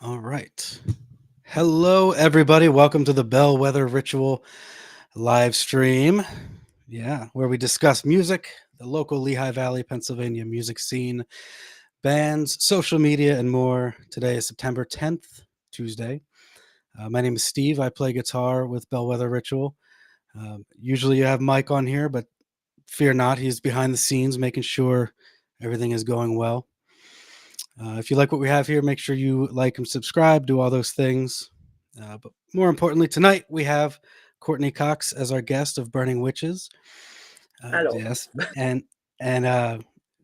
All right. Hello, everybody. Welcome to the Bellwether Ritual live stream. Yeah, where we discuss music, the local Lehigh Valley, Pennsylvania music scene, bands, social media, and more. Today is September 10th, Tuesday. My name is Steve. I play guitar with Bellwether Ritual. Usually you have Mike on here, but fear not, he's behind the scenes making sure everything is going well. If you like what we have here, make sure you like and subscribe, do all those things. But more importantly, tonight we have Courtney Cox as our guest of Burning Witches. Hello. Yes, and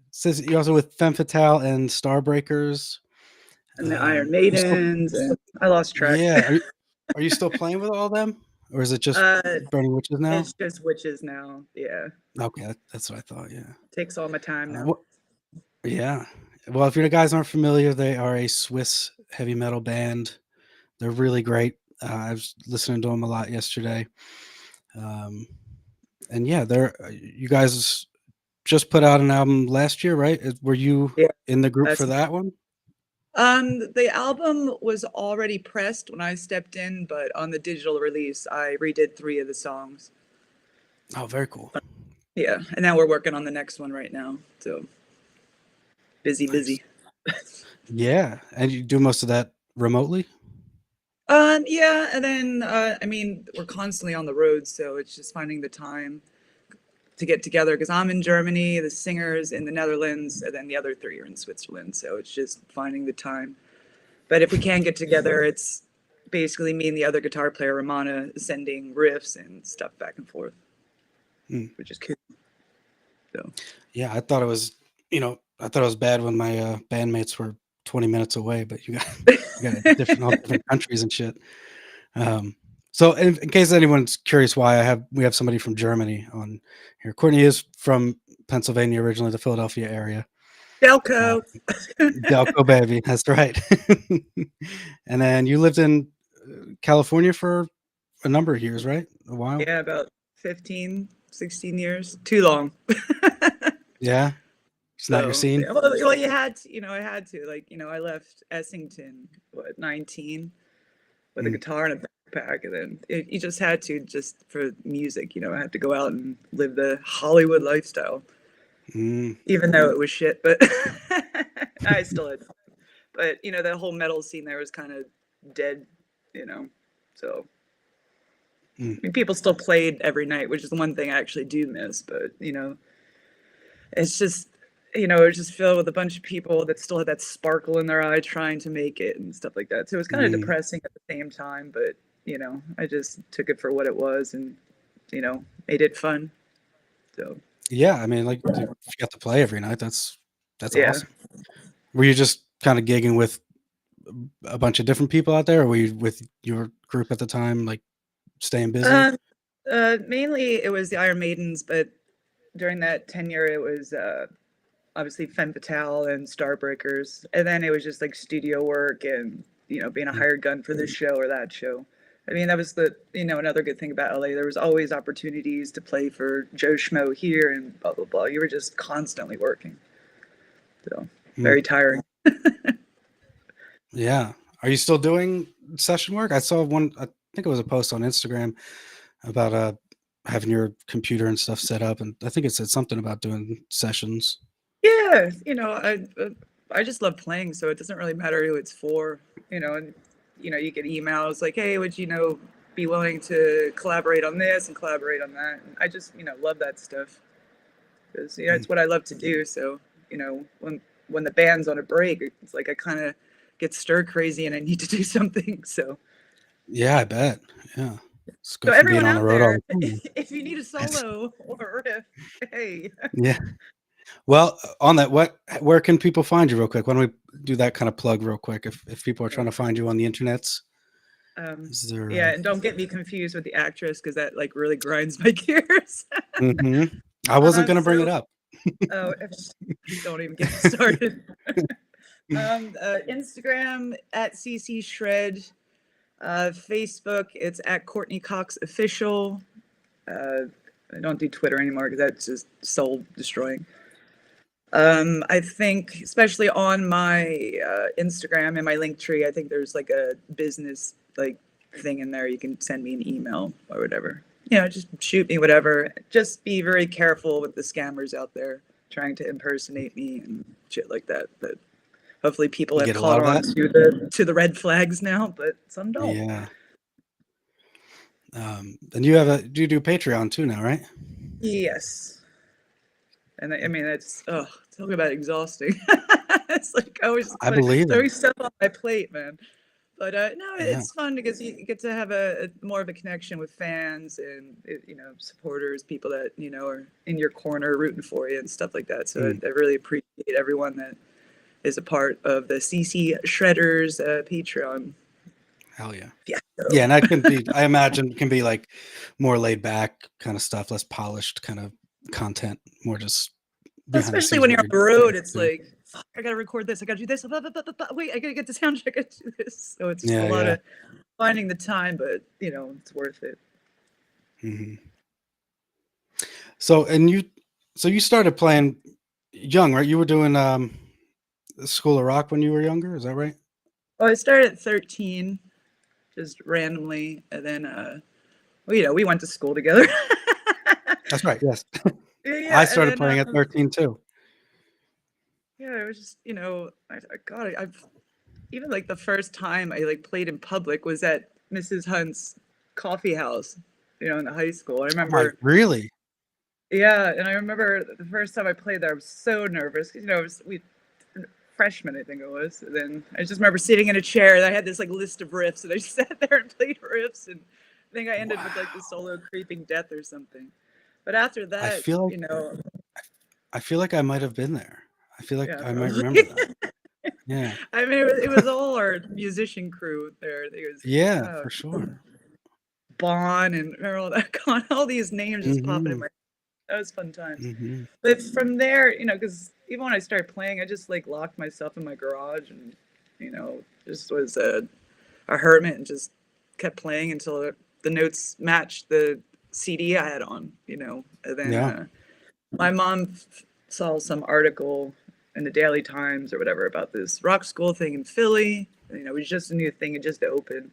says you're also with Femme Fatale and Starbreakers. And the Iron You still, Maidens, and I lost track. yeah. Are you still playing with all of them, or is it just uh, Burning Witches now? it's just witches now. Yeah, Okay, that's what I thought. Yeah. takes all my time now. Well, yeah. Well, if you guys aren't familiar, they are a Swiss heavy metal band. They're really great. I was listening to them a lot yesterday. Um, and yeah, you guys just put out an album last year, right? Were you Yeah, in the group that's for that one? the album was already pressed when I stepped in, but on the digital release, I redid 3 of the songs. Oh, very cool. Yeah, and now we're working on the next one right now. So busy, Nice. busy. Yeah, and you do most of that remotely? Yeah, and then I mean, we're constantly on the road, so it's just finding the time to get together because I'm in Germany, the singer's in the Netherlands, and then the other 3 are in Switzerland. So it's just finding the time. But if we can get together, it's basically me and the other guitar player, Romana, sending riffs and stuff back and forth, Hmm. which is cool. So Yeah, I thought it was bad when my bandmates were 20 minutes away, but you got all different countries and shit. Um, so in case anyone's curious why we have somebody from Germany on here. Courtney is from Pennsylvania originally, the Philadelphia area. Uh, Delco. Delco baby, that's right. And then you lived in California for a number of years, right? A while. Yeah, about 15, 16 years. Too long. Yeah, it's not your So scene. yeah, well, you had to, I had to. Like, I left Essington, what, 19, with a Mm, guitar and a backpack, and then you just had to, just for music. I had to go out and live the Hollywood lifestyle, mm. even though it was shit. But I still had fun. But the whole metal scene there was kind of dead. You know, so Mm. I mean, people still played every night, which is the one thing I actually do miss. But it's just. It was just filled with a bunch of people that still had that sparkle in their eye trying to make it and stuff like that. So it was kind of Mm. depressing at the same time, but I just took it for what it was and made it fun. So Yeah, I mean, like if you got to play every night, that's yeah. awesome. Were you just kind of gigging with a bunch of different people out there, or were you with your group at the time, like staying busy? Um, Mainly it was the Iron Maidens, but during that tenure it was obviously Femme Fatale and Starbreakers, and then it was just like studio work and being a Mm. hired gun for this show or that show. I mean, that was another good thing about LA. There was always opportunities to play for Joe Schmo here and blah blah blah. You were just constantly working, so Mm. very tiring. Yeah. Are you still doing session work? I saw one. I think it was a post on Instagram about having your computer and stuff set up, and I think it said something about doing sessions. Yeah, I just love playing, so it doesn't really matter who it's for. And you get emails like, "Hey, would be willing to collaborate on this and collaborate on that?" And I just love that stuff because Mm. it's what I love to do. So when the band's on a break, it's like I kind of get stir crazy and I need to do something. Yeah, I bet. Yeah, let's go So from being everyone on the out road all there, the time. if you need a solo or a riff, hey. Yeah. Well, on that, where can people find you real quick? Why don't we do that kind of plug real quick? If people are trying to find you on the internets, is there? Yeah, and don't get me confused with the actress because that like really grinds my gears. Mhm. I wasn't gonna bring it So, up. oh, don't even get me started. Instagram at CCSHRED. Facebook, it's at Courtney Cox Official. I don't do Twitter anymore because that's just soul destroying. I think, especially on my Instagram and my link tree, I think there's like a business like thing in there. You can send me an email or whatever. Just shoot me whatever. Just be very careful with the scammers out there trying to impersonate me and shit like that. But hopefully, people You have get a lot caught of on that? to the red flags now, but some don't. Yeah. And do you do Patreon too now, right? Yes. And I mean, it's talk about exhausting. It's like I believe it. always stuff on my plate, man. But no, Yeah. it's fun because you get to have a more of a connection with fans and supporters, people that are in your corner rooting for you and stuff like that. So Mm, I really appreciate everyone that is a part of the CC Shredders Patreon. hell yeah. Yeah. Yeah, and that can be, I imagine, can be like more laid back kind of stuff, less polished kind of content, more just behind the Especially scenes when what you're on you're the road, it's doing. like, fuck, I gotta record this, I gotta do this, wait, I gotta get the sound check, I gotta do this. So it's just a Yeah, lot yeah. of finding the time, but it's worth it. Hmm. So you started playing young, right? You were doing School of Rock when you were younger, is that right? Well, I started at 13, just randomly, and then we went to school together. That's right, yes. I Yeah, and started then playing at 13 too. yeah, it was just I've even like the first time I like played in public was at Mrs. Hunt's coffee house, in the high school. I Oh my, remember. really? Yeah, and I remember the first time I played there, I was so nervous because we freshman, I think it was. And then I just remember sitting in a chair and I had this like list of riffs, and I just sat there and played riffs, and I think I ended with like the Wow. solo Creeping Death or something. But after I that, feel like I feel like I might have been there. I feel like yeah, I might probably. remember that. Yeah. I mean, it was all our musician crew there. It was Yeah, for sure. Bon and remember all that, all these names just popping in Mhm. my. That was fun times. Mhm. But from there, because even when I started playing, I just like locked myself in my garage and, just was a hermit and just kept playing until the notes matched the CD I had on, And then Yeah. my mom saw some article in the Daily Times or whatever about this rock school thing in Philly. It was just a new thing, it just opened.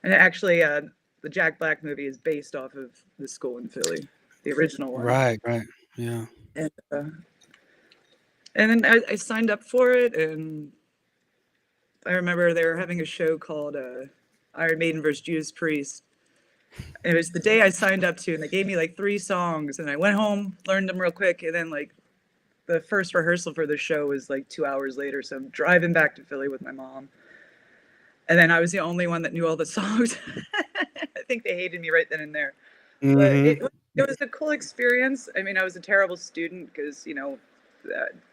And actually, the Jack Black movie is based off of the school in Philly, the original one. Right, right. Yeah. And then I signed up for it, and I remember they were having a show called Iron Maiden versus Judas Priest. And it was the day I signed up to, and they gave me like 3 songs, and I went home, learned them real quick, and then like the first rehearsal for the show was like 2 hours later. So I'm driving back to Philly with my mom, and then I was the only one that knew all the songs. I think they hated me right then and there, but Mhm. it was a cool experience. I mean, I was a terrible student because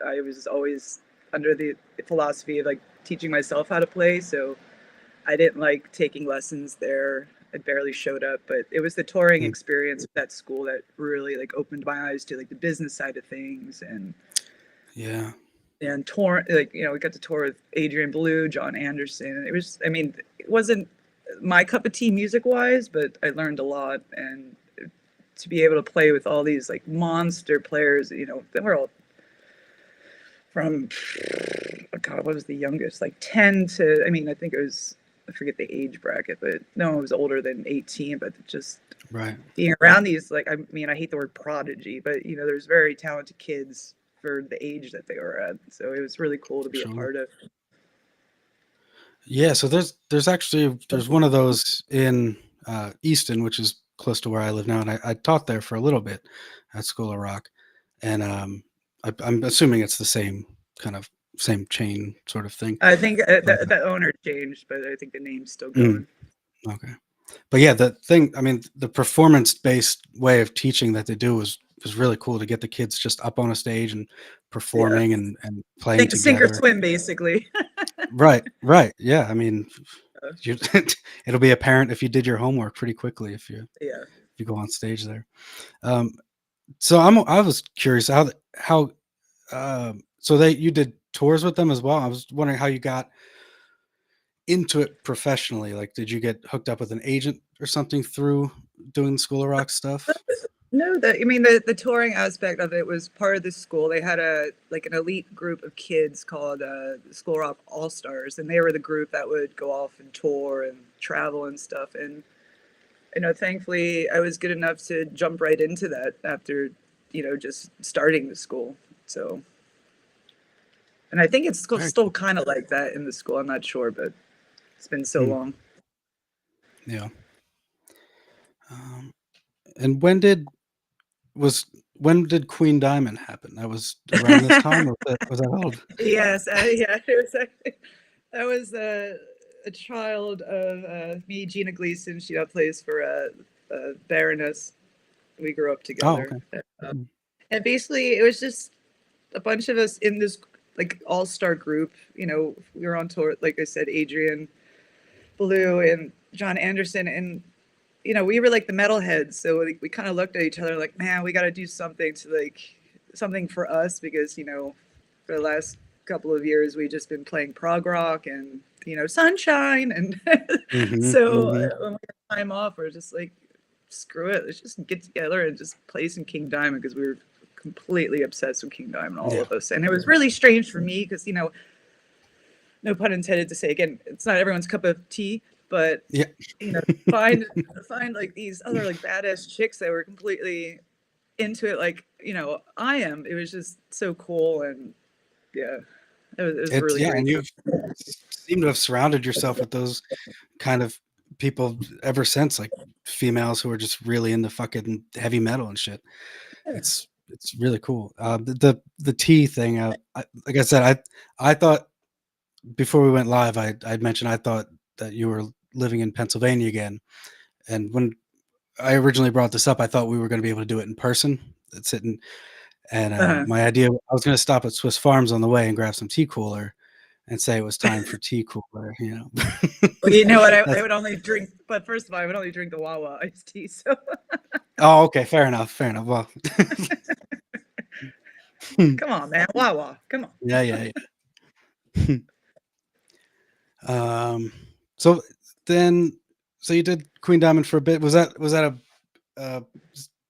I was always under the philosophy of like teaching myself how to play. So I didn't like taking lessons there. I barely showed up, but it was the touring Mm. experience at that school that really like opened my eyes to like the business side of things Yeah. and tour like we got to tour with Adrian Belew, John Anderson, and it was, I mean, it wasn't my cup of tea music wise, but I learned a lot, and to be able to play with all these like monster players, they were all from, oh God, what was the youngest? Like 10 to, I mean, I think it was, I forget the age bracket, but no one was older than 18. But just Right. being around these, like, I mean, I hate the word prodigy, but there's very talented kids for the age that they were at. So it was really cool to be a Sure. part of. Yeah, so there's one of those in Easton, which is close to where I live now, and I taught there for a little bit at School of Rock, and I'm assuming it's the same chain sort of thing. I think But the owner changed, but I think the name's still mm, going. okay, but yeah, the thing, I mean, the performance-based way of teaching that they do was really cool to get the kids just up on a stage and Yeah. performing and playing Sink or together. swim, basically. Right, right. Yeah, I mean, you, it'll be apparent if you did your homework pretty quickly Yeah. if you go on stage there. Um, so I was curious how so you did tours with them as well. I was wondering how you got into it professionally. Like, did you get hooked up with an agent or something through doing the School of Rock stuff? No, the touring aspect of it was part of the school. They had an elite group of kids called School Rock All Stars, and they were the group that would go off and tour and travel and stuff. And thankfully, I was good enough to jump right into that after just starting the school. So, and I think it's still kind of like that in the school. I'm not sure, but it's been so long. Yeah. And when did Queen Diamond happen? That was around this time, or was that old? Yes, yeah, that was a child of me, Gina Gleason. She plays for Baroness. We grew up together. Oh, okay. And basically, it was just a bunch of us in this all-star group. We were on tour, like I said, Adrian Ballou and John Anderson, and we were like the metalheads. So we kind of looked at each other like, man, we got to do something something for us, because for the last couple of years we just been playing prog rock and Sunshine, and so when we had time off, we're just like, screw it, let's just get together and just play some King Diamond, because we were completely obsessed with King Diamond, all of us. And it was really strange for me because no pun intended to say, again, it's not everyone's cup of tea, but find like these other like badass chicks that were completely into it, like I am. It was just so cool, and it was really great. And you seem to have surrounded yourself with those kind of people ever since, like females who are just really into fucking heavy metal and shit. It's really cool. The tea thing, like I said, I thought before we went live, I'd mentioned I thought that you were living in Pennsylvania again, and when I originally brought this up, I thought we were going to be able to do it in person. My idea, I was going to stop at Swiss Farms on the way and grab some tea cooler and say it was time for tea cooler, Well, you know what? I would only drink, but first of all, I would only drink the Wawa iced tea. So. Oh, okay, fair enough. Well, come on, man, Wawa, come on. Yeah. So you did Queen Diamond for a bit. Was that a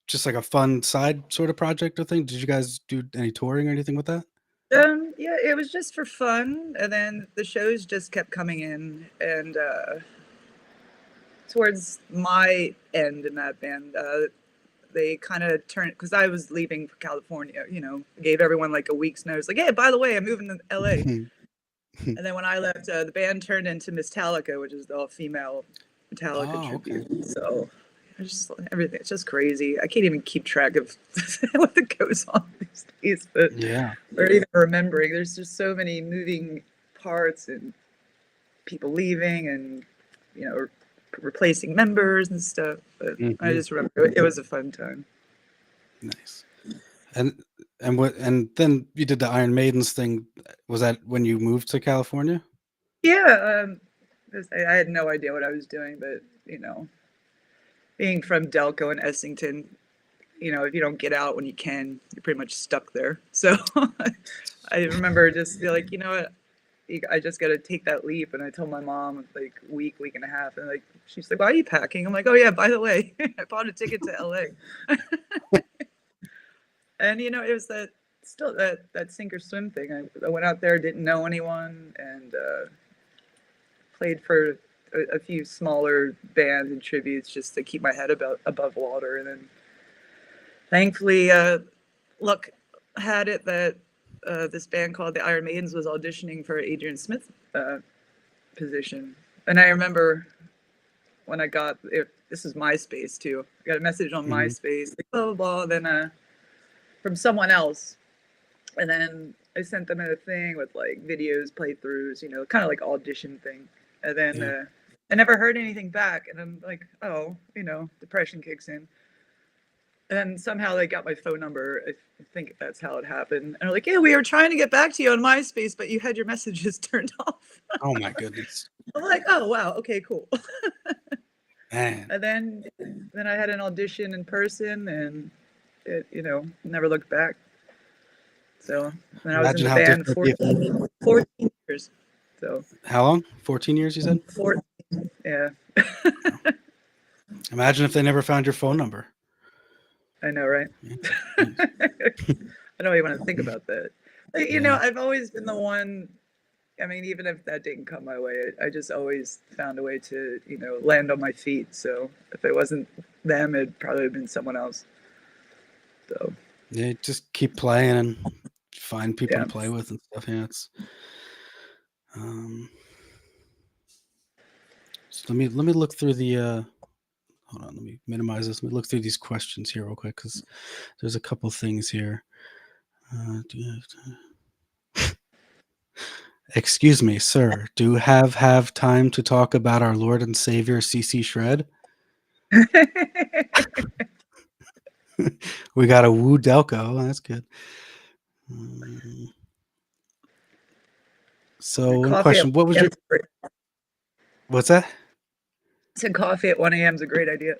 just like a fun side sort of project or thing? Did you guys do any touring or anything with that? Yeah, it was just for fun, and then the shows just kept coming in, and towards my end in that band, they kind of turned, because I was leaving for California. Gave everyone like a week's notice, like, hey, by the way, I'm moving to LA. And then when I left, the band turned into Metallica, which is the all-female Metallica tribute. Okay. So everything, it's just crazy. I can't even keep track of what goes on these days, but or even remembering. There's just so many moving parts and people leaving and replacing members and stuff. But I just remember it was a fun time. Nice. And then you did the Iron Maidens thing. Was that when you moved to California? Yeah, I had no idea what I was doing, but being from Delco and Essington, if you don't get out when you can, you're pretty much stuck there. So I remember just be like, what, I just got to take that leap. And I told my mom like week and a half, and like she's like, why are you packing? I'm like, oh yeah, by the way, I bought a ticket to LA. And it was that sink or swim thing. I went out there, didn't know anyone, and played for a few smaller bands and tributes just to keep my head above water. And then thankfully, luck had it that this band called the Iron Maidens was auditioning for Adrian Smith's position. And I remember when I got it, this is MySpace too. I got a message on MySpace, like, blah, blah, blah, then from someone else. And then I sent them a thing with like videos, playthroughs, kind of like audition thing. And then I never heard anything back. And I'm like, oh, depression kicks in. And then somehow they got my phone number. I think that's how it happened. And they're like, yeah, we were trying to get back to you on MySpace, but you had your messages turned off. Oh my goodness. I'm like, oh, wow. Okay, cool. Man. And then I had an audition in person, and it, never looked back. So then I was in the band 14 years. So how long? 14 years, you said? 14. Yeah. Imagine if they never found your phone number. I even want to think about that. You know, Yeah. I've always been the one. I mean, even if that didn't come my way, I just always found a way to, you know, land on my feet. So if it wasn't them, it'd probably have been someone else. So Yeah, just keep playing and find people yeah. to play with and stuff. Yeah, it's um so let me look through the hold on, let me minimize this. Let me look through these questions here real quick because there's a couple things here. Do you Excuse me, sir. Do you have time to talk about our Lord and Savior CCSHRED? We got a Woo Delco. That's good. Um, So, in Coffee at question, what was 1 your a.m. 's great. what's that? Said coffee at 1 a.m. is a great idea.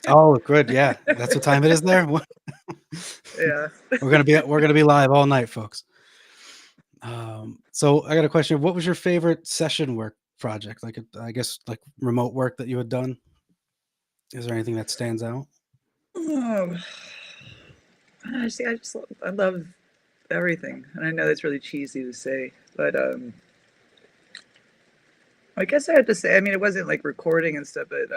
Oh, good. Yeah, that's what time it is there. Yeah. We're gonna be live all night, folks. So I got a question. What was your favorite session work project? Like, I guess, like remote work that you had done. Is there anything that stands out? Oh, see, I love everything, and I know that's really cheesy to say, but I guess I have to say, I mean, it wasn't like recording and stuff, but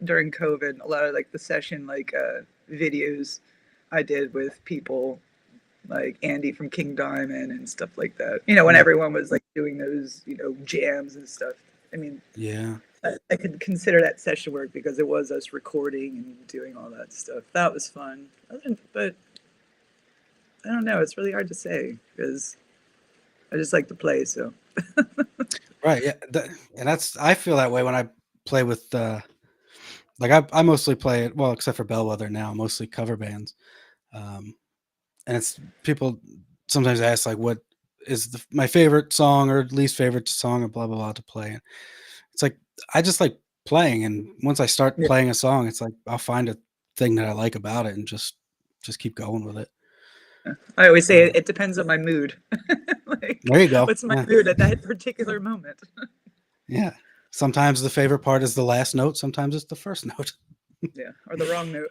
during COVID, a lot of like the session videos I did with people like Andy from King Diamond and stuff like that. You know, when Mm, everyone was like doing those, you know, jams and stuff. I mean, yeah. I could consider that session work because it was us recording and doing all that stuff. That was fun. But I don't know. It's really hard to say because I just like to play. So Right. Yeah. And I feel that way when I play with like I mostly play it, well, except for Bellwether now, mostly cover bands. Um, and it's people sometimes ask like what is my favorite song or least favorite song or blah blah blah to play. And it's like I just like playing, and once I start yeah. playing a song, it's like I'll find a thing that I like about it and just keep going with it. I always say Uh, it depends on my mood. Like, there you go. what's my Yeah. mood at that particular moment? Yeah. Sometimes the favorite part is the last note. Sometimes it's the first note. Yeah, or the wrong note.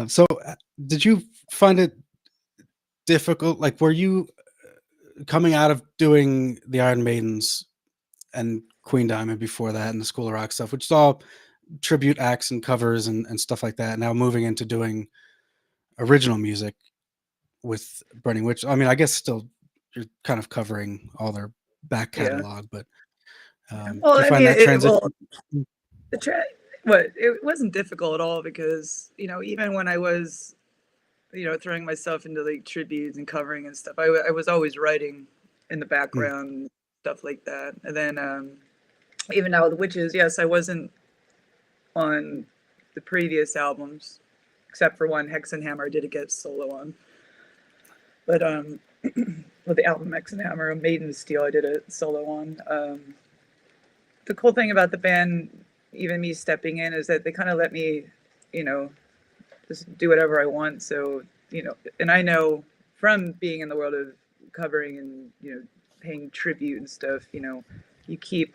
So, did you find it difficult? Like, were you coming out of doing the Iron Maidens and Queen Diamond before that and the School of Rock stuff, which is all tribute acts and covers and stuff like that, now moving into doing original music with Burning Witch? I mean, I guess still you're kind of covering all their back Yeah. catalog, but Well, do you I find mean, that transition? the track, what it wasn't difficult at all because you know even when I was you know throwing myself into like tributes and covering and stuff, I was always writing in the Mm, background stuff like that. And then even now with Witches, yes, I wasn't on the previous albums except for one Hex and Hammer I did a guest solo on, but with the album Hex and Hammer, Maiden of Steel, I did a solo on. The cool thing about the band, even me stepping in, is that they kind of let me, you know, just do whatever I want. So, you know, and I know from being in the world of covering and, you know, paying tribute and stuff, you know, you keep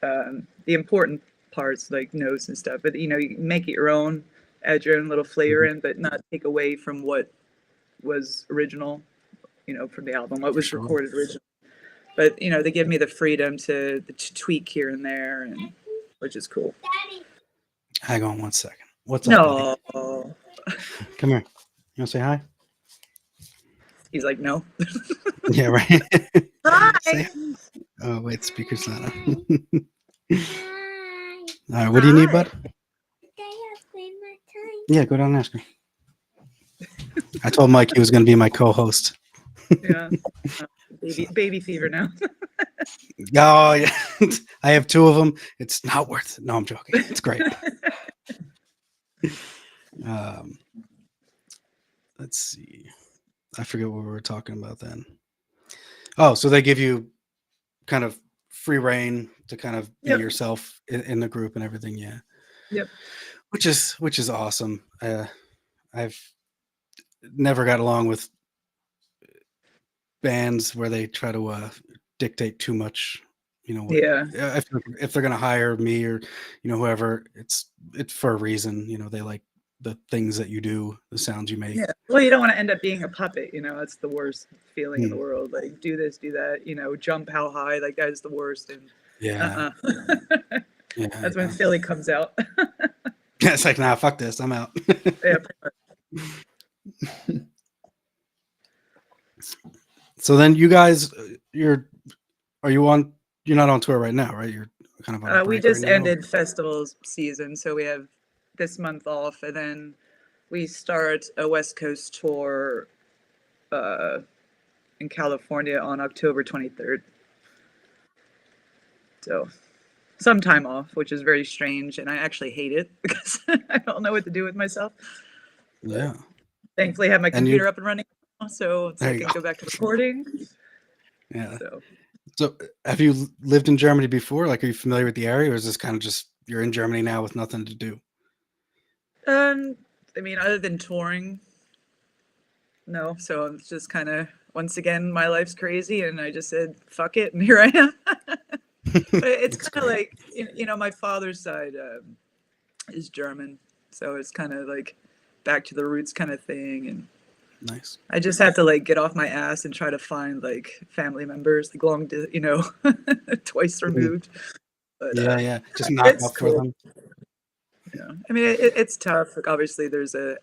the important parts like notes and stuff, but, you know, you make it your own, add your own little flavor mhm, in, but not take away from what was original, you know, from the album, what for was sure. recorded originally. But, you know, they give me the freedom to tweak here and there, and which is cool. Hang on one second. What's up, buddy? No, Come here. You want to say hi? he's like, no. Yeah, right. Hi. Say, oh, wait, speaker's not on. All right, what do you need, Hi. bud? Yeah, go down and ask her. I told Mike he was going to be my co-host. Yeah. Baby fever now. Oh, yeah. I have two of them. It's not worth it. No, I'm joking. It's great. Um, let's see. I forget what we were talking about then. Oh, so they give you kind of free reign to kind of be Yep. yourself in the group and everything. Yeah, Yep. which is awesome. I've never got along with bands where they try to dictate too much. You know what? Yeah. If they're going to hire me or whoever, it's for a reason. You know, they like the things that you do, the sounds you make. Yeah. Well, you don't want to end up being a puppet, you know, that's the worst feeling in the Mm. world. Like, do this, do that, you know, jump how high, like that is the worst. And Yeah. Yeah. that's when Yeah. Philly comes out. It's like, nah, fuck this. I'm out. Yeah. So then you guys, you're not on tour right now, right? You're kind of on a We break right just now. ended festivals season, so we have this month off, and then we start a West Coast tour in California on October 23rd. So some time off, which is very strange, and I actually hate it because I don't know what to do with myself. Yeah. Thankfully, I have my And computer up and running now, so There I you can go. go back to recording. Yeah. So So have you lived in Germany before? Like, are you familiar with the area, or is this kind of just you're in Germany now with nothing to do? I mean, other than touring, no. So it's just kind of, once again, my life's crazy, and I just said, fuck it, and here I am. But it's That's kind of great. like, you know, my father's side is German, so it's kind of like back to the roots kind of thing. And Nice. I just have to like get off my ass and try to find like family members, like you know, twice removed. But Yeah, yeah. Just knock it's off for cool. them. Yeah, I mean, it's tough. Like, obviously, there's a,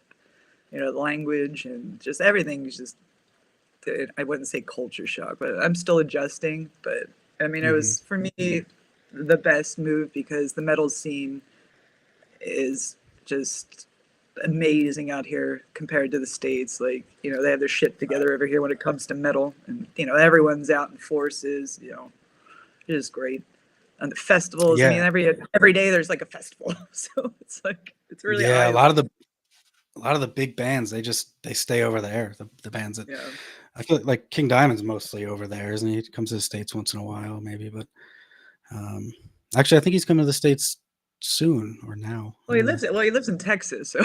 you know, language and just everything is just, I wouldn't say culture shock, but I'm still adjusting. But I mean, it Hmm. was for me the best move because the metal scene is just amazing out here compared to the States. Like, you know, they have their shit together over here when it comes to metal, and you know, everyone's out in forces. You know, it is great. And the festivals, I mean, Yeah, every day there's like a festival, so it's like it's really yeah. eye A lot opening. of the big bands, they stay over there. The bands that Yeah. I feel like King Diamond's mostly over there, isn't he? He comes to the States once in a while, maybe, but um, actually, I think he's coming to the States soon or now. I Well, don't know. he lives in Texas, so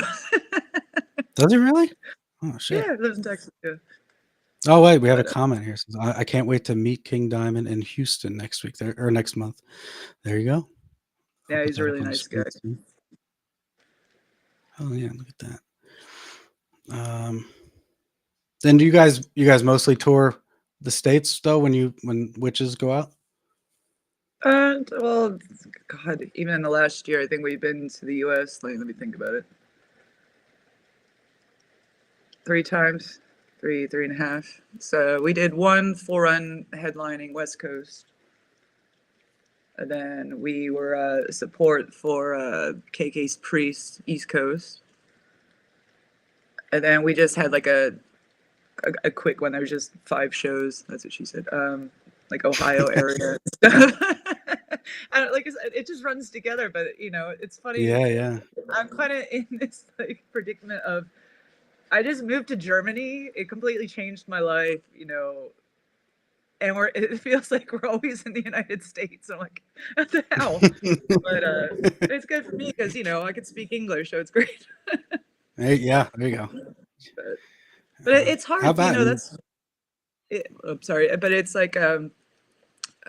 Does he really? Oh shit. yeah, he lives in Texas. Yeah. Oh wait, we have a But comment here. It says, I can't wait to meet King Diamond in Houston next week there or next month. There you go. I'll yeah, put he's a that up really on the nice guy. screen soon. Oh yeah, look at that. Then do you guys mostly tour the States though when Witches go out? Well, God, even in the last year, I think we've been to the U.S. Like, let me think about it. 3 times, three and a half. So we did one full run headlining West Coast, and then we were support for KK's Priest East Coast, and then we just had like a quick one. There was just 5 shows. That's what she said. Like Ohio area. I don't, like it just runs together, but you know, it's funny. Yeah, yeah. I'm kind of in this like predicament of I just moved to Germany. It completely changed my life, you know. And it feels like we're always in the United States. I'm like, what the hell? But it's good for me because you know I can speak English, so it's great. Hey, yeah, there you go. But but it's How hard, you about know. That's it. I'm sorry, but it's like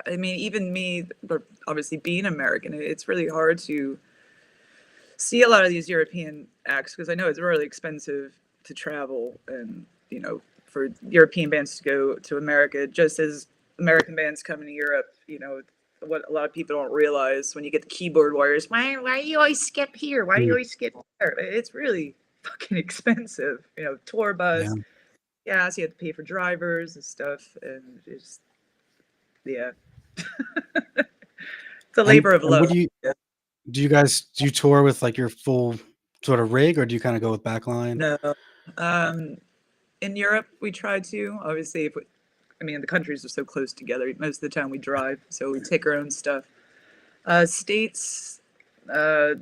I mean, even me, but obviously being American, it's really hard to see a lot of these European acts because I know it's really expensive to travel and, you know, for European bands to go to America, just as American bands come to Europe, you know, what a lot of people don't realize when you get the keyboard warriors, why you always skip here? Why do you always skip there? It's really fucking expensive, you know, tour yeah. bus, gas, you have to pay for drivers and stuff. And it's, yeah, it's a labor of And what love. do you tour with like your full sort of rig, or do you kind of go with backline? No. Um, in Europe, we try to. Obviously, I mean, the countries are so close together. Most of the time, we drive, so we take our own stuff. States, uh,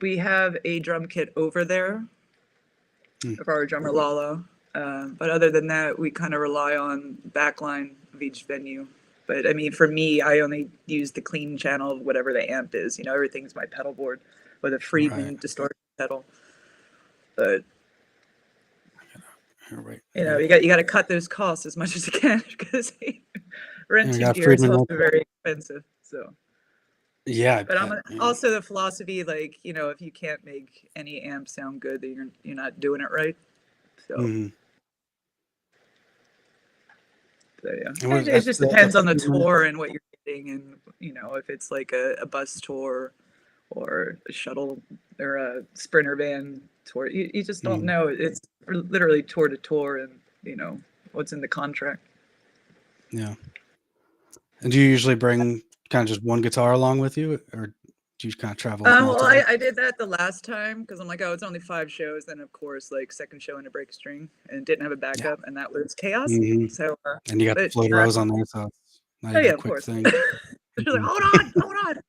we have a drum kit over there Hmm. for our drummer Lala. But other than that, we kind of rely on backline of each venue. But I mean, for me, I only use the clean channel of whatever the amp is. You know, everything's my pedal board with a Right. Friedman distortion pedal. But All right. you know, Yeah. you got to cut those costs as much as you can because And I renting got gear is Friedman. also very expensive. So Yeah, I But I'm bet. Yeah. also the philosophy, like, if you can't make any amp sound good, then you're not doing it right. So, Mhm. yeah, And what it that's just the depends on the Friedman. tour and what you're getting, and if it's like a bus tour or a shuttle or a sprinter van tour, you just don't Mhm. know. It's literally tour to tour, and what's in the contract. Yeah. And do you usually bring kind of just one guitar along with you, or do you kind of travel with Well, multiple? I did that the last time because I'm like, oh, it's only 5 shows. Then of course, like second show in a break string, and didn't have a Yeah. backup, and that was chaos. Mhm. So, And you got the but floater rose on there, so it's not oh even yeah, a of quick course. thing. She's like, Mhm. hold on,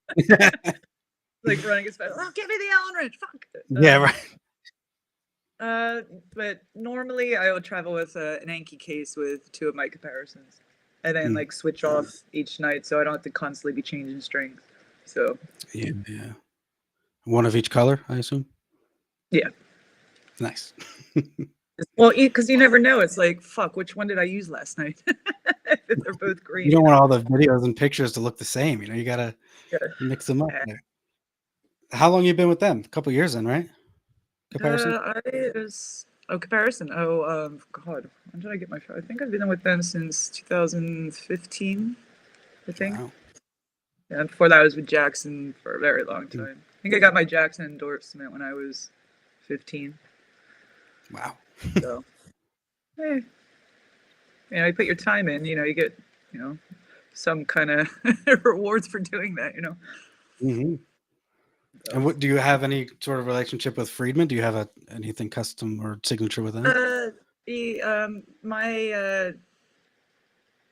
like running as fast. Oh, give me the Allen wrench, fuck. Yeah, right. But normally I will travel with an Anki case with 2 of my comparisons, and then Mm. like switch off each night, so I don't have to constantly be changing strings. So Yeah, yeah. One of each color, I assume? yeah. Nice. Well, because you never know. It's like, fuck, which one did I use last night? If they're both You green, don't want all the videos and pictures to look the same, you gotta Yeah. mix them up there. How long you been with them? A couple years then, right? Comparison? Comparison. Oh, God, when did I get my phone? I think I've been with them since 2015. I think. Wow. Yeah, before that, I was with Jackson for a very long Mm. time. I think I got my Jackson endorsement when I was 15. Wow. So, hey, you put your time in. You get, some kind of rewards for doing that. Mhm. And So, what do you have any sort of relationship with Friedman? Do you have anything custom or signature with them? the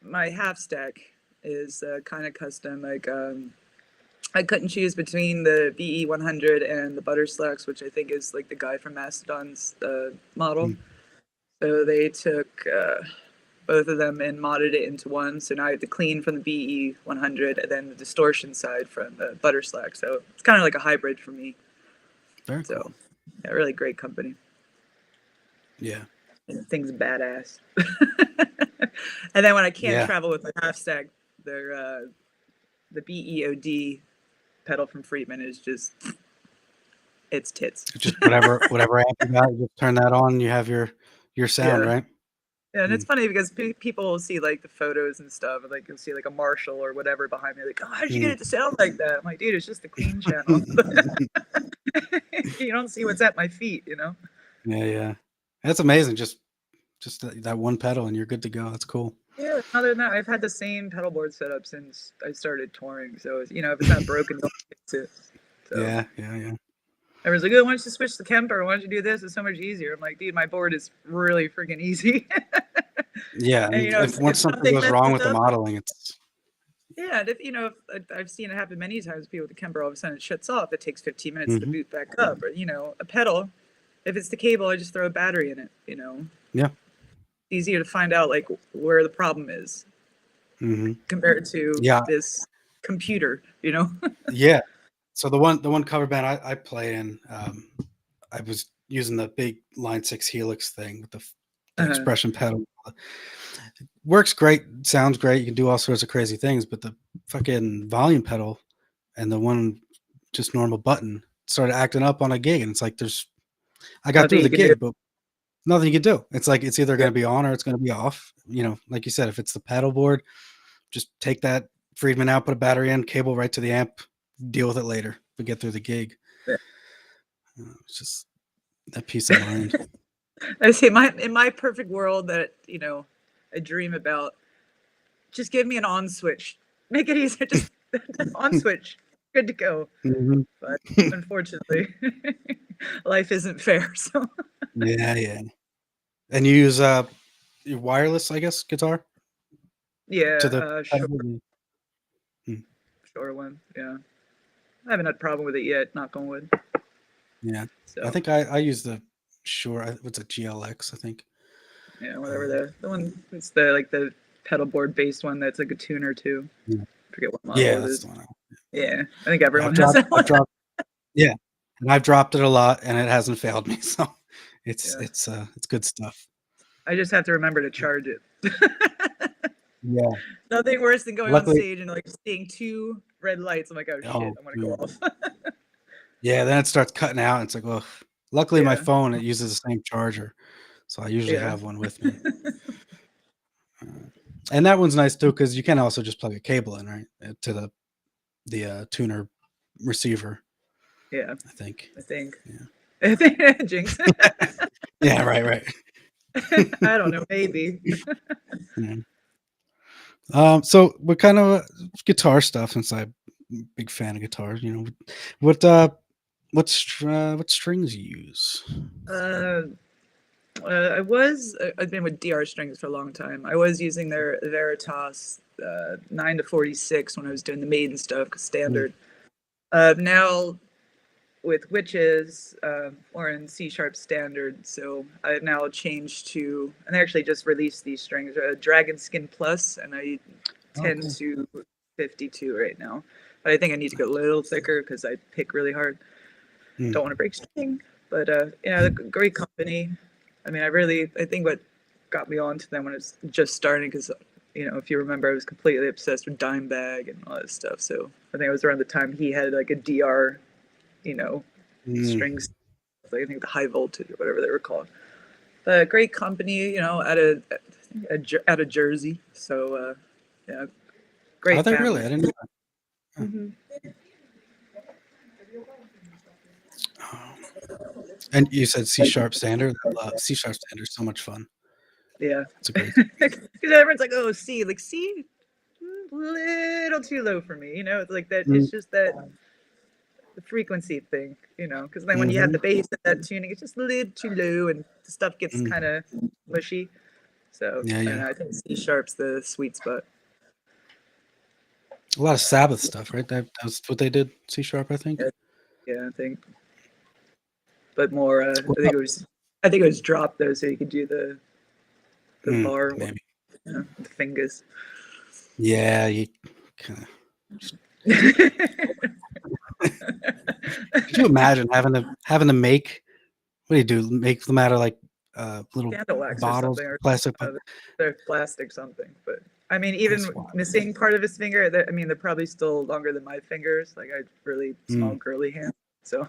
my half stack is kind of custom. Like I couldn't choose between the BE 100 and the Butter Slacks, which I think is like the guy from Mastodon's model. Mm. So they took both of them and modded it into one. So now I have the clean from the BE 100 and then the distortion side from the Butter Slack. So it's kind of like a hybrid for me. Very So cool. yeah, really great company. Yeah. Things badass. And then when I can't Yeah. travel with my half stack, the BEOD pedal from Friedman is just it's tits. It's just whatever app you got, you just turn that on, you have your sound, Yeah. right? Yeah, and it's Mm. funny because people will see like the photos and stuff, and like you'll see like a Marshall or whatever behind me, like, oh, how did you get Mm. it to sound like that? I'm like, dude, it's just the clean channel. You don't see what's at my feet. Yeah, yeah. That's amazing. Just that one pedal and you're good to go. That's cool. Yeah. Other than that, I've had the same pedal board setup since I started touring. So if it's not broken, don't fix it. So Yeah, yeah, yeah. everyone's like, oh, why don't you switch the Kemper? Why don't you do this? It's so much easier. I'm like, dude, my board is really freaking easy. Yeah, And and if if once something something goes wrong messes with the up, modeling, it's yeah, and if I've seen it happen many times. People with the Kemper, all of a sudden it shuts off. It takes 15 minutes to Mhm. boot back up. Or a pedal. If it's the cable, I just throw a battery in it. Yeah. Easier to find out like where the problem is Mhm. compared to Yeah, this computer. yeah. So the one cover band I play in, I was using the big Line 6 Helix thing with the uh, expression pedal. Works great, sounds great, you can do all sorts of crazy things, but the fucking volume pedal and the one just normal button started acting up on a gig, and it's like I got nothing through you the can do. gig, but nothing you can do. It's like it's either Yeah, gonna be on or it's gonna be off. Like you said, if it's the pedal board, just take that Friedman out, put a battery in, cable right to the amp, deal with it later. We get through the gig. yeah. It's just that peace of mind. I say in my perfect world that I dream about. Just give me an on switch. Make it easier. Just on switch. Good to go. Mhm. But unfortunately, life isn't fair. So Yeah, yeah. And you use your wireless, I guess, guitar to yeah, the sure, pedal? Hmm. sure one. Yeah, I haven't had a problem with it yet. Knock on wood. Yeah. I So think I use the Shure. What's a GLX, I think. yeah, whatever Um, the one. It's the pedal board based one that's like a tuner too. yeah. I forget what Yeah, model it that's is. the one. Yeah, I think Yeah, everyone has that I've one. dropped yeah, and I've dropped it a lot, and it hasn't failed me, so it's Yeah, it's, uh, it's good stuff. I just have to remember to charge it. Yeah. Nothing worse than going on Luckily, stage and like seeing 2 red lights. I'm like, oh shit, oh, I'm gonna go dude. off. Yeah, then it starts cutting out. And it's like, well, luckily my Yeah, phone, it uses the same charger. So I usually yeah, have one with me. And that one's nice too, because you can also just plug a cable in, right? To the tuner receiver, yeah. I think. I think. Yeah. I think Jinx. Yeah, right. I don't know. Maybe. Yeah. So what kind of guitar stuff? Since I'm a big fan of guitars, what what strings you use? Uh, I've been with DR Strings for a long time. I was using their Veritas 9 to 46 when I was doing the Maiden stuff, Mm. standard. Now with Witches, or in C# standard, so I've now changed to, and they actually just released these strings, Dragon Skin Plus, and I Oh, 10 cool. to 52 right now. But I think I need to go a little thicker because I pick really hard. Mm. Don't want to break string, but yeah, great company. I mean, I think what got me onto them when it was just starting, because if you remember, I was completely obsessed with Dimebag and all that stuff. So I think it was around the time he had like a DR, you know, Mm. strings, like I think the high voltage or whatever they were called. But great company, out of Jersey. So yeah, Are great they really? family. I didn't know that. Hmm. Oh. And you said C# standard. I love C# standard. So much fun. Yeah, It's a great. because everyone's like, "Oh, C, like C, little too low for me." It's like that. Mm. It's just that the frequency thing, because then when you have Mm-hmm. the bass and that tuning, it's just a little too low, and the stuff gets Mm. kind of mushy. So Yeah, I don't yeah. know. I think C# the sweet spot. A lot of Sabbath stuff, right? That's what they did. C#, I think. Yeah, yeah, I think, but more. What I think about- it was. I think it was dropped though, so you could do the bar one, maybe. the fingers. Yeah, you kind of. Could you imagine having to make? What do you do? Make them out of like little Candle wax or bottles, something, or plastic. they're plastic something. But I mean, That's even wild. missing part of his finger, I mean, they're probably still longer than my fingers. Like I have really small, Mm. girly hands, so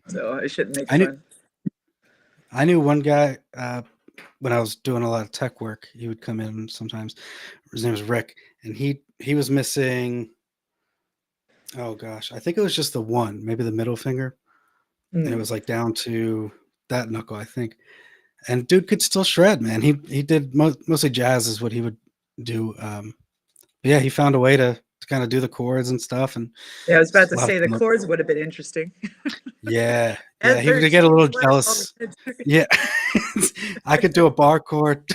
so I shouldn't make I knew fun. I knew one guy when I was doing a lot of tech work. He would come in sometimes. His name was Rick, and he was missing. Oh gosh, I think it was just the one, maybe the middle finger, and it Mm. was like down to that knuckle, I think. And dude could still shred, man. He did mostly jazz is what he would do. But yeah, he found a way to kind of do the chords and stuff, and Yeah, I was about it's to a lot of say the fun. chords would have been interesting. Yeah, yeah, At he would get a 13, little flat on jealous. the Yeah, I could do a bar chord,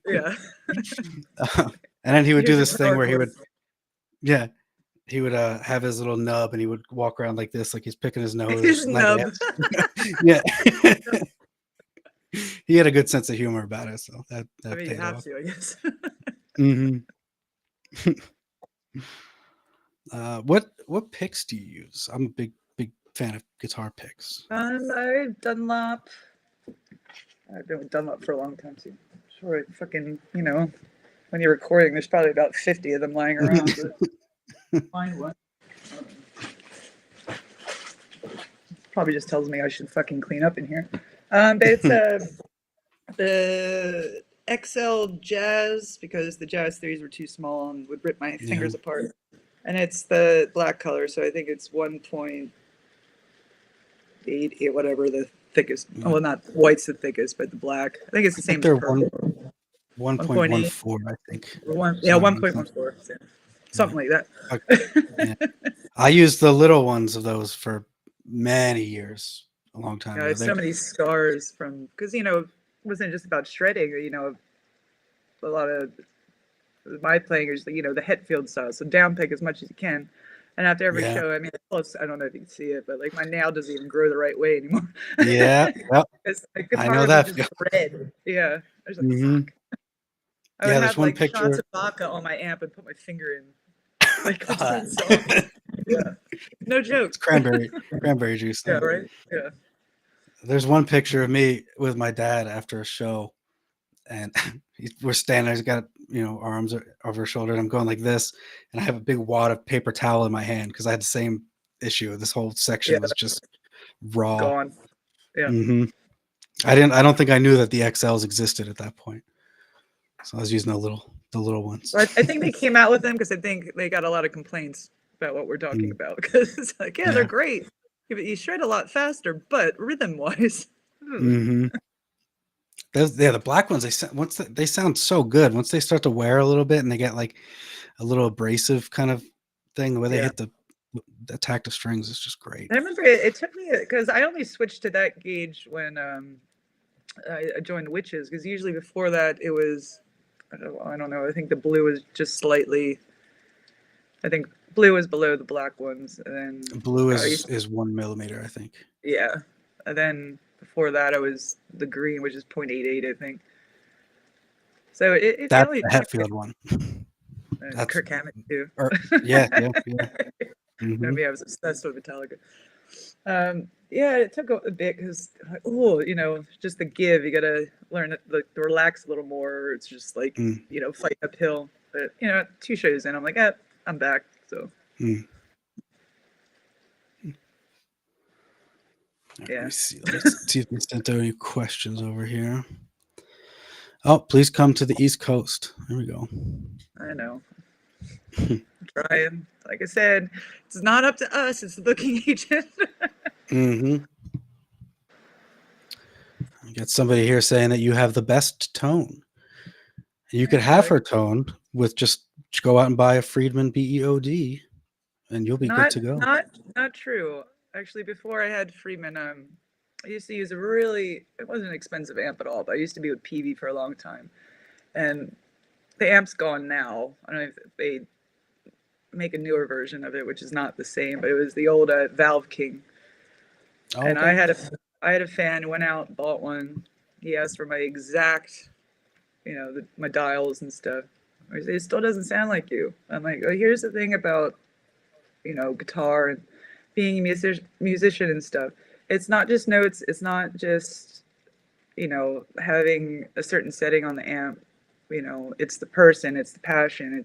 yeah. and then he would do Here's a this thing power where chord. yeah, he would have his little nub, and he would walk around like this, like he's picking his nose. His Not nub. yet. Yeah, he had a good sense of humor about it, so that I that mean, you paid have off. to, I guess. Hmm. What picks do you use? I'm a big fan of guitar picks. I've Dunlop. I've been with Dunlop for a long time too. Sure, fucking, when you're recording, there's probably about 50 of them lying around, but find one. Probably just tells me I should fucking clean up in here. But it's the XL Jazz, because the Jazz 3s were too small and would rip my Yeah. fingers apart. And it's the black color, so I think it's 1.88, whatever the thickest. Yeah. Well, not white's the thickest, but the black. I think it's the I think same as they're purple. 1.8. 1.14, I think. Yeah, Something. 1.14. Yeah. Something like that. Yeah. I used the little ones of those for many years, a long time Yeah, I ago. have so many scars from, because, it wasn't just about shredding, a lot of my playing is, the Hetfield style. So down pick as much as you can. And after every Yeah. show, I mean, close, I don't know if you can see it, but like my nail doesn't even grow the right way anymore. Yeah. Yep. It's like I know guitars that are feel. just red. Yeah. I was like, Hmm. fuck. I would Yeah, there's have one like shots picture. of vodka on my amp and put my finger in like between songs. Yeah. No joke. It's cranberry juice. Yeah, Though. right? Yeah. There's one picture of me with my dad after a show, and we're standing. He's got, arms over his shoulder, and I'm going like this, and I have a big wad of paper towel in my hand because I had the same issue. This whole section Yeah, was just raw. gone. Yeah. Hmm. I don't think I knew that the XLs existed at that point, so I was using the little ones. But I think they came out with them because I think they got a lot of complaints about what we're talking about. Because it's like, yeah, they're Yeah. great. You shred a lot faster, but rhythm wise, Hmm. The black ones, they sound so good. Once they start to wear a little bit and they get like a little abrasive kind of thing, the way they yeah. hit the attack the strings is just great. I remember it took me because I only switched to that gauge when I joined Witches, because usually before that it was I don't know. I think the blue was just slightly. I think blue was below the black ones, and then Blue is 1 millimeter, I think. yeah, and then before that I was the green, which is 0.88, I think. So it That's only the took me Hetfield one. That's Kirk Hammett too. yeah. Hmm. Maybe I was obsessed with Metallica. Yeah, it took a bit because, just the give. You gotta learn to relax a little more. Or it's just like, Mm. fight uphill. But 2 shows in, I'm like, I'm back. So Mm. yeah, Let me see. Let's see if we sent out any questions over here. Oh, please come to the East Coast. There we go. I know. Trying. Like I said, it's not up to us. It's the booking agent. Hmm. I got somebody here saying that you have the best tone. You could have her tone with just go out and buy a Friedman BEOD, and you'll be good Not to go. not true. Actually, before I had Freeman, I used to use it wasn't an expensive amp at all, but I used to be with PV for a long time. And the amp's gone now. I don't know if they make a newer version of it, which is not the same, but it was the old Valve King. Oh, And okay. I had a fan, went out, bought one. He asked for my exact, my dials and stuff. I said, it still doesn't sound like you. I'm like, oh, here's the thing about, guitar and being a musician and stuff. It's not just notes. It's not just, having a certain setting on the amp. It's the person, it's the passion.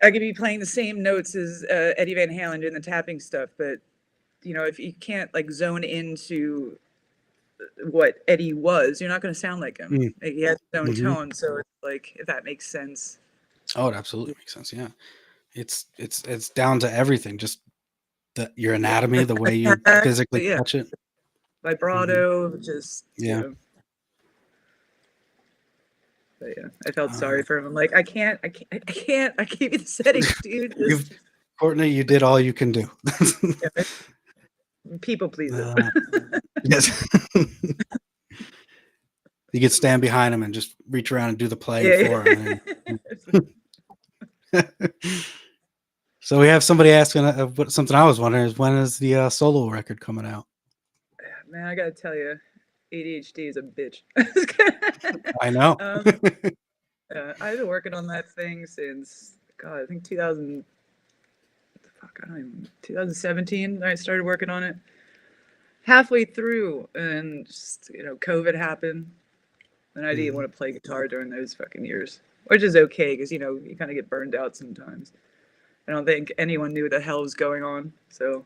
I could be playing the same notes as Eddie Van Halen doing the tapping stuff, but if you can't like zone into what Eddie was, you're not going to sound like him. Mm. Like, he has his own Hmm. tone, so it's like, if that makes sense. Oh, it absolutely makes sense. Yeah, it's down to everything. Just your anatomy, the way you physically Yeah, touch it. Hmm. vibrato, just Yeah. But yeah, I felt sorry for him. I'm like, I can't. I gave you the settings, dude. Just Courtney, you did all you can do. yeah, people pleaser. Yes. You could stand behind him and just reach around and do the playing Yeah, for him. So we have somebody asking something I was wondering is, when is the solo record coming out? Man, I gotta tell you, ADHD is a bitch. I know. I've been working on that thing since God, I think 2000. Fuck, I don't even. 2017. I started working on it. Halfway through, and just, COVID happened, and I didn't want to play guitar during those fucking years, which is okay because you kind of get burned out sometimes. I don't think anyone knew what the hell was going on, so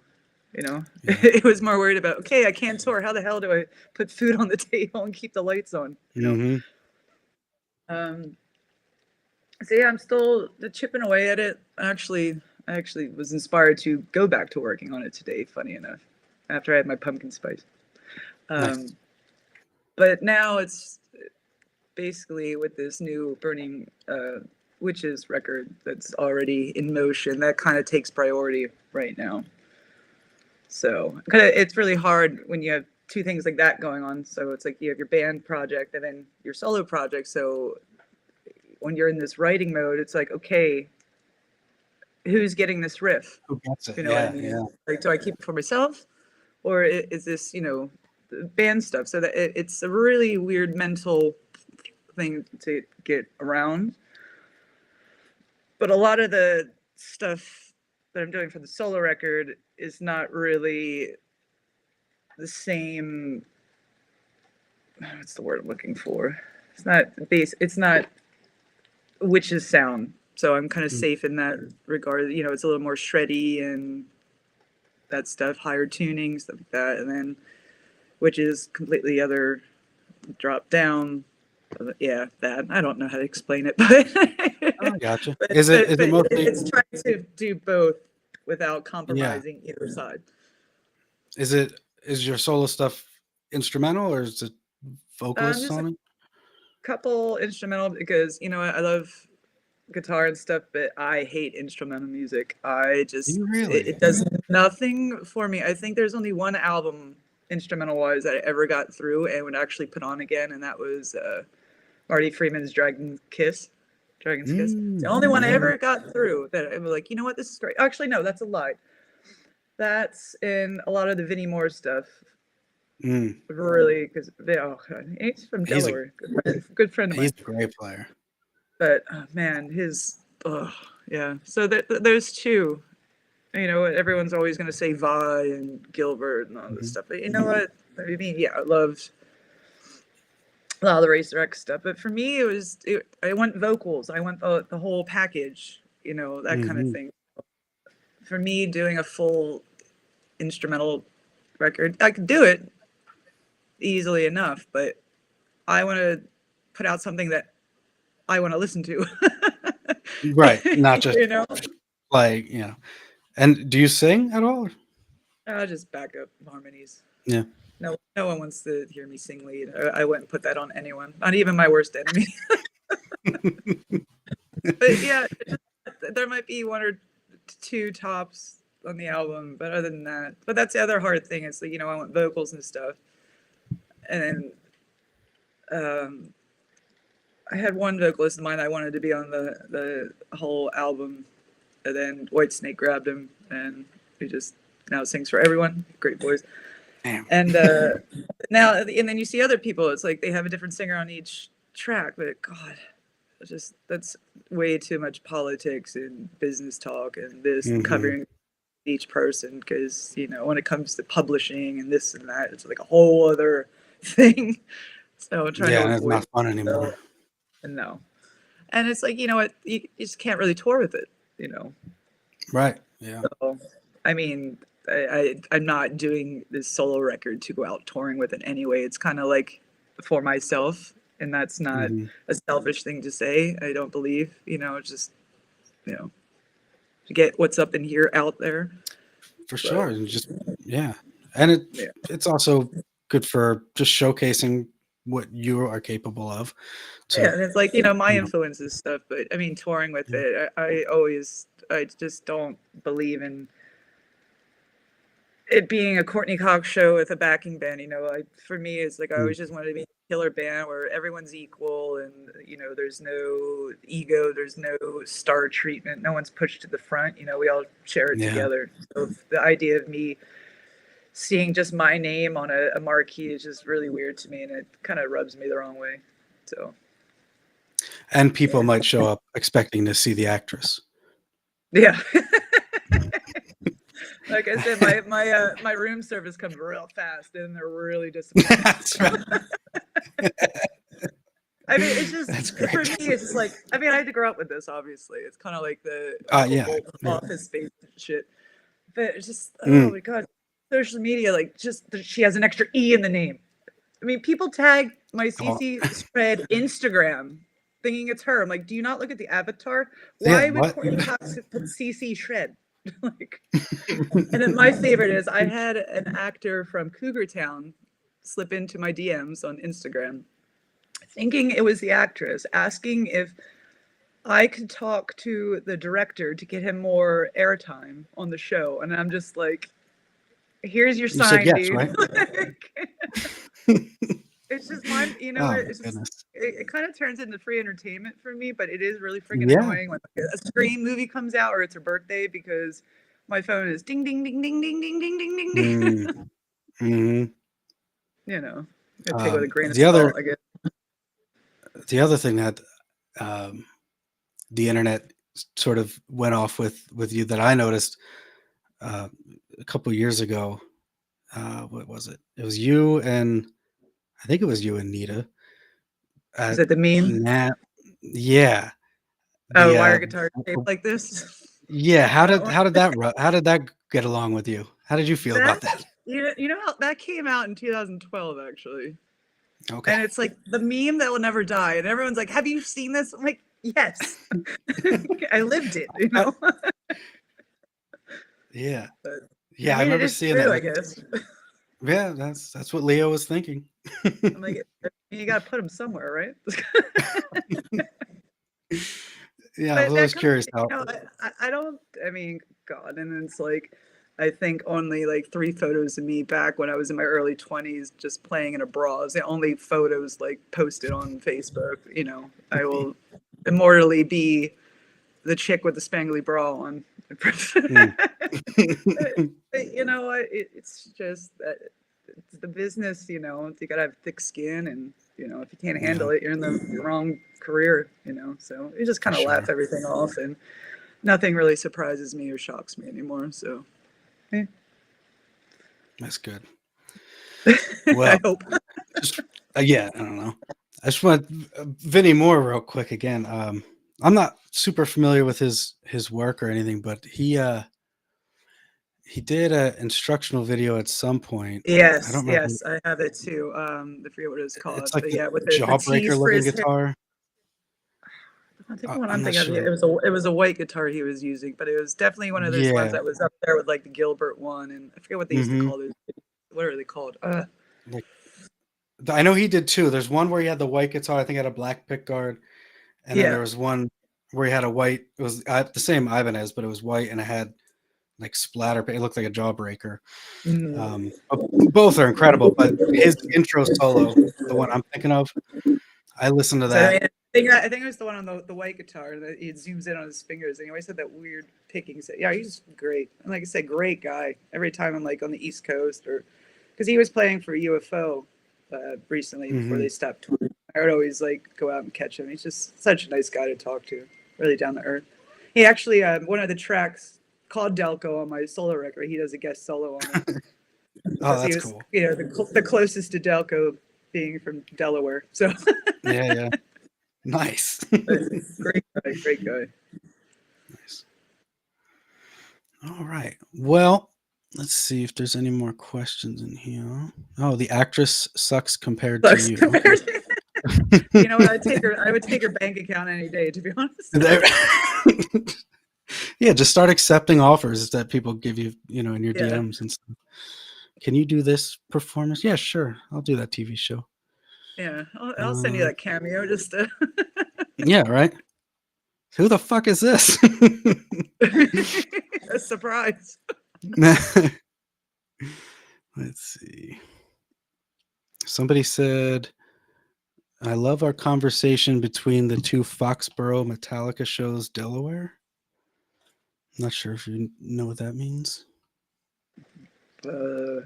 Yeah. it was more worried about, okay, I can't tour. How the hell do I put food on the table and keep the lights on? So yeah, I'm still chipping away at it. I actually was inspired to go back to working on it today. Funny enough, after I had my pumpkin spice. Nice. But now it's basically with this new Burning Witches record that's already in motion. That kind of takes priority right now. So it's really hard when you have two things like that going on. So it's like you have your band project and then your solo project. So when you're in this writing mode, it's like, okay, who's getting this riff? Who gets it? You know what I mean? Yeah. Like, do I keep it for myself, or is this, band stuff? So that it's a really weird mental thing to get around. But a lot of the stuff that I'm doing for the solo record is not really the same. what's the word I'm looking for? It's not bass. It's not witch's sound. So I'm kind of Mm. safe in that regard. You know, it's a little more shreddy and that stuff, higher tuning, stuff like that. And then which is completely other drop down. Yeah, that I don't know how to explain it, Oh, I gotcha. but Is it mostly? it's trying to do both without Yeah. compromising either side. Is your solo stuff instrumental or is it vocalists Just a on it? couple instrumental because you know I love guitar and stuff, but I hate instrumental music. Do you It really? does nothing for me. I think there's only one album instrumental wise that I ever got through and would actually put on again, and that was Marty Freeman's Dragon's Kiss. It's the only one I Yeah. ever got through that I was like, you know what, this is great. Actually, no, that's a lie. That's in a lot of the Vinnie Moore stuff. Mm. Really, because he's from He's a Delaware, good friend of he's mine. a great player. But man, yeah. So there's two. You know, everyone's always going to say Vi and Gilbert and all this Mhm. stuff. But you know what? I mean, yeah, I loved a lot of the Racer X stuff. But for me, I want vocals. I want the whole package. You know, that kind of Mhm. thing. For me, doing a full instrumental record, I could do it easily enough. But I want to put out something that I want to listen to. Right, not just You know, like, And do you sing at all? I'll just back up harmonies. Yeah. No one wants to hear me sing lead. I wouldn't put that on anyone, not even my worst enemy. But yeah, there might be one or two tops on the album, but other than that, but that's the other hard thing is that you know I want vocals and stuff, and then I had one vocalist in mind I wanted to be on the whole album, and then Whitesnake grabbed him, and he just now sings for everyone. Great voice. Damn. And now, and then you see other people. It's like they have a different singer on each track, but God, that's way too much politics and business talk and this and Mhm. covering each person because you know when it comes to publishing and this and that, it's like a whole other thing. So I'm trying to Yeah, and it's avoid not fun that. anymore. And no, and it's like you know what you just can't really tour with it. You know, Right. Yeah. so, I mean, I'm not doing this solo record to go out touring with it anyway. It's kind of like for myself, and that's not Mhm. a selfish thing to say. I don't believe, you know, just you know, to get what's up in here out there. For sure. But And just yeah. And yeah, it's also good for just showcasing what you are capable of yeah, to, and it's like you know my you know. influences stuff. But I mean, touring with Yeah. it, I just don't believe in it being a Courtney Cox show with a backing band, you know, like for me, it's like I Mm. always just wanted to be a killer band where everyone's equal and you know, there's no ego, there's no star treatment, no one's pushed to the front. You know, we all share it Yeah. together. So the idea of me seeing just my name on a marquee is just really weird to me, and it kind of rubs me the wrong way. So And people might show up expecting to see the actress. yeah. Like I said, my room service comes real fast, and they're really disappointed. That's right. I mean, it's just That's for great. me. It's just like I mean, I had to grow up with this. Obviously, it's kind of like the Uncle Yeah. Bolton Yeah. Office Space shit. But it's just oh Mm. my god, social media like just she has an extra e in the name. I mean, people tag my Oh, CCSHRED Instagram thinking it's her. I'm like, do you not look at the avatar? yeah. Why would What? Courtney Cox put CCSHRED? Like, and then my favorite is I had an actor from Cougar Town slip into my DMs on Instagram, thinking it was the actress, asking if I could talk to the director to get him more airtime on the show. And I'm just like, here's your You said sign, yes, dude. right? It's just mine, you know, Oh my it's just goodness. it kind of turns into free entertainment for me, but it is really freaking Yeah. annoying when a Scream movie comes out or it's her birthday because my phone is ding ding ding ding ding ding ding ding ding Mm. ding. Mhm. You know, I take it with a grain of The other salt, I guess. the other thing that um, the internet sort of went off with you that I noticed uh, a couple years ago. What was it? It was you and I think it was you and Nita Is at it the meme? Nat. Yeah. Oh, The wire guitar shaped like this. yeah, That one. how did that get along with you? How did you feel about That that? you know how that came out in 2012 actually. Okay. And it's like the meme that will never die. And everyone's like, "Have you seen this?" I'm like, "Yes." I lived it, you Uh, know. yeah. But I Yeah, I mean, it remember is seeing that. true, I Like, guess. yeah, that's what Leo was thinking. I'm like, you got to put them somewhere, right? Yeah, I was But that always kind of, curious how. I don't, I mean, God, and it's like, I think only like 3 photos of me back when I was in my early 20s, just playing in a bra is the only photos like posted on Facebook. You know, I will immortally be the chick with the spangly bra on. Mm. You know, it's just that it's the business, you know, you gotta have thick skin and, you know, if you can't Yeah, handle it, you're in the wrong career, you know, so you just for kind of laugh sure. everything off and nothing really surprises me or shocks me anymore. So, eh. That's good. I Well, hope. just yeah, I don't know. I just want Vinny Moore real quick again. I'm not super familiar with his work or anything, but he did a instructional video at some point. I Yes, don't remember. yes, I have it too. I forget what it's called, It's like but the yeah, with the Jawbreaker tease for looking his hair. guitar. I think the one I'm I'm not thinking of, sure. it was a white guitar he was using, but it was definitely one of those ones Yeah. that was up there with like the Gilbert one, and I forget what they used to Mm-hmm. call those. What are they called? Like I know he did two. There's one where he had the white guitar. I think had a black pick guard, and then Yeah. there was one where he had a white. It was the same Ibanez, but it was white and it had like splatter. It looked like a Jawbreaker. Mm. Both are incredible, but his intro solo, the one I'm thinking of, I listened to So I, that. mean, I think it was the one on the white guitar that he zooms in on his fingers, and he always had that weird picking. So, yeah, he's great. And like I said, great guy. Every time I'm like on the East Coast, or because he was playing for UFO recently before Hmm. they stopped touring, I would always like go out and catch him. He's just such a nice guy to talk to, really down to earth. He actually one of the tracks called Delco on my solo record. He does a guest solo on it Oh, because he that's was, cool. you know, the closest to Delco being from Delaware. So Yeah, yeah. Nice. great guy, great guy. Nice. All right. Well, let's see if there's any more questions in here. Oh, the actress sucks compared to Sucks you. compared Okay. to, you know what, I would take her bank account any day, to be honest. Yeah, just start accepting offers that people give you, in your Yeah, DMs and stuff. Can you do this performance? Yeah, sure. I'll do that TV show. yeah, I'll send you that cameo just to Yeah, right. Who the fuck is this? a surprise. Let's see. Somebody said, I love our conversation between the two Foxborough Metallica shows, Delaware. Not sure if you know what that means. Can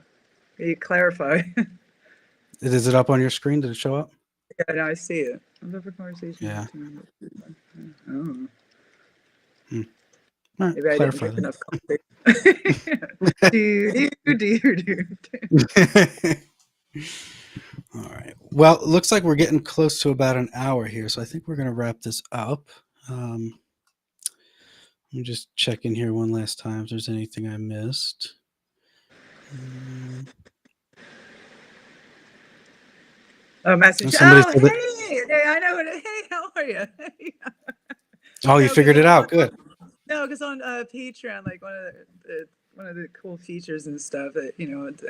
you clarify? Is it up on your screen? Did it show up? Yeah, no, I see it. I'm over conversation Yeah. between. Oh, All right, maybe I didn't clarify drink that. enough coffee. Do. All right. Well, it looks like we're getting close to about an hour here, so I think we're going to wrap this up. Let me just check in here one last time if there's anything I missed. Oh, message. Somebody Oh, said that. hey, I know. Hey, how are you? Oh, you No, because figured it out. Good. no, because on Patreon, like one of the cool features and stuff that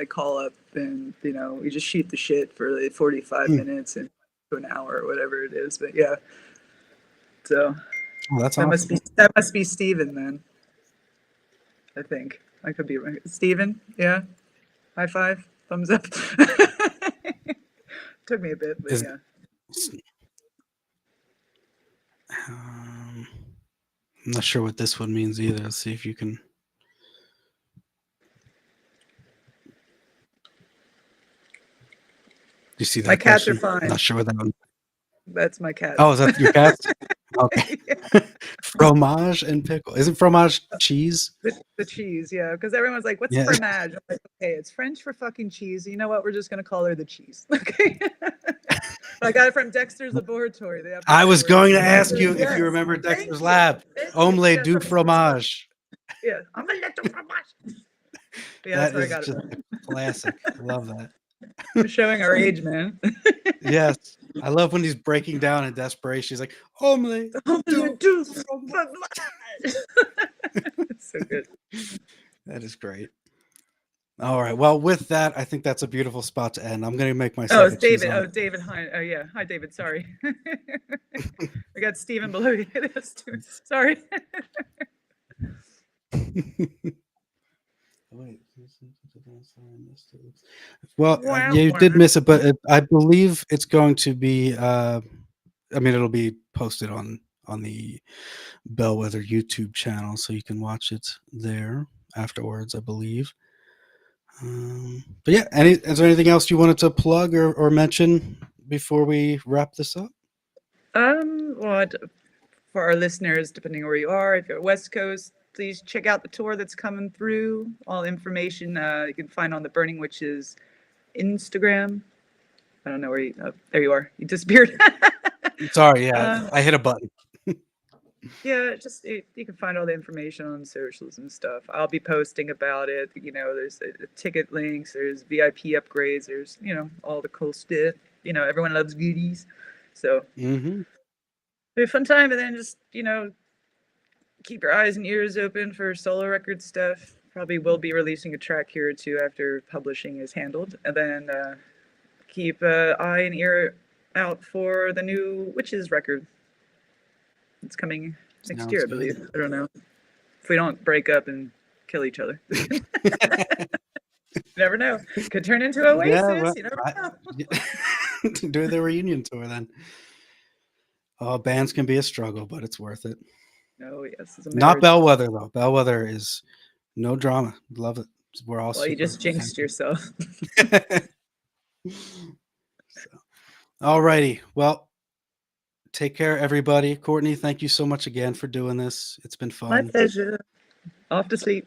I call up and we just shoot the shit for like 45 Hmm. minutes and to an hour or whatever it is. But yeah, so Oh, that's that awesome. must be Steven then. I think I could be right. Steven, yeah. High five, thumbs up. Took me a bit, but Is yeah. I'm not sure what this one means either. Let's see if you can. Do you see My that cats are question? I'm fine. not sure what that one. That's my Oh, cats. is that your cats? Okay. Yeah. Fromage and pickle. Isn't fromage cheese? The cheese, yeah. Because everyone's like, "What's Yeah. fromage?" I'm like, "Okay, it's French for fucking cheese. You know what? We're just gonna call her the cheese." Okay. I got it from Dexter's Laboratory. The I episode was where going to ask you if yes, you remember thank Dexter's you, Lab. thank you. Omelette Yeah, du from Dexter's Lab. fromage. Yeah, I'm a little fromage. Yeah, That that's where I is got it just from. a classic. I love that. We're showing our age, man. Yes. I love when he's breaking down in desperation. He's like, omelette du fromage. It's so good. That is great. All right. Well, with that, I think that's a beautiful spot to end. I'm going to make my Oh, it's second cheese David. on. Oh, David. Hi. Oh, yeah. Hi, David. Sorry. I got Stephen below you. Sorry. Wait. Well, yeah, you did miss it, but I believe it's going to be. I mean, it'll be posted on the Bellwether YouTube channel, so you can watch it there afterwards, I believe. But yeah, is there anything else you wanted to plug or mention before we wrap this up? Well, for our listeners, depending where you are, if you're West Coast, please check out the tour that's coming through. All information you can find on the Burning Witches Instagram. I don't know where you. Oh, there you are. You disappeared. Sorry, yeah, I hit a button. Yeah, just you can find all the information on socials and stuff. I'll be posting about it. You know, there's ticket links, there's VIP upgrades, there's all the cool stuff. Everyone loves goodies, so be a fun time. And then just keep your eyes and ears open for solo record stuff. Probably will be releasing a track here or two after publishing is handled, and then keep an eye and ear out for the new Witches record. It's coming next year, I believe. I don't know. If we don't break up and kill each other. You never know. Could turn into Oasis. Yeah, well, you never know. Do the reunion tour then. Oh, bands can be a struggle, but it's worth it. Oh, yes. It's a Not Bellwether, though. Bellwether is no drama. Love it. We're all well, you just jinxed yourself. All righty. Well, take care, everybody. Courtney, thank you so much again for doing this. It's been fun. My pleasure. Off to sleep.